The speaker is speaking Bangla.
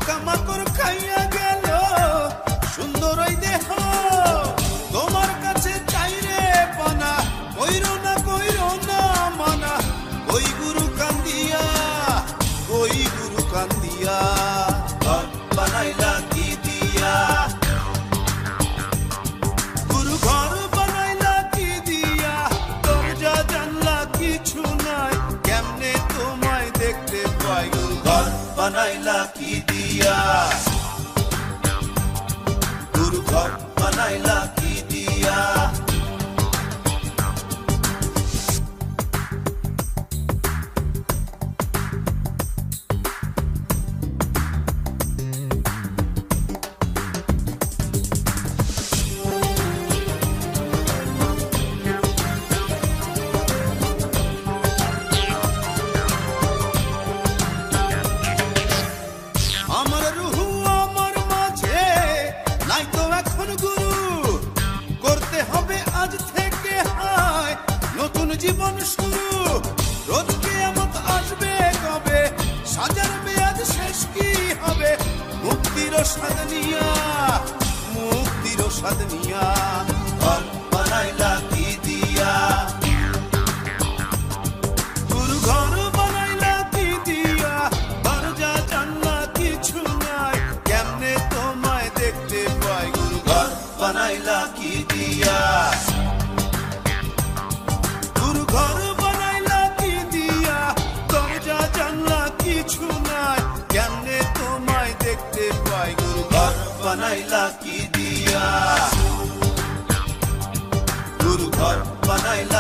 পোকামাকড় খাইয়া গেল সুন্দর ওই দেহ, তোমার কাছে চাই রে পানা, কইরো না মানা, ওই গুরু কান্দিয়া, ওই গুরু কান্দিয়া, ঘর বানাইলা কি দিয়া, গুরু ঘর বানাইলা কি দিয়া, দরজা জানলা কিছু নাই, কেমনে তোমায় দেখতে পাই, গুরু ঘর বানাইলা কি দিয়া, গুরু ঘর বানাইলা কি দিয়া। আমার রুহু আমার মাঝে নাই তো এখন গুরু, করতে হবে আজ থেকে হায় নতুন জীবন শুরু, রোজ কিয়ামত আসবে কবে, সাজার মেয়াদ শেষ কি হবে, মুক্তির স্বাদ নিয়া, মুক্তির স্বাদ নিয়া, ঘর বানাইলা কি দিয়া, গুরু ঘর বানাইলা কি দিয়া, দরজা জানলা কিছু নাই, কেমনে তোমায় দেখতে পাই, গুরু ঘর বানাইলা কি দিয়া, গুরু ঘর বানাইলা কি দিয়া, দরজা জানলা কিছু নাই, কেমনে তোমায় দেখতে পাই, গুরু ঘর বানাইলা কি দিয়া, গুরু ঘর বানাইলা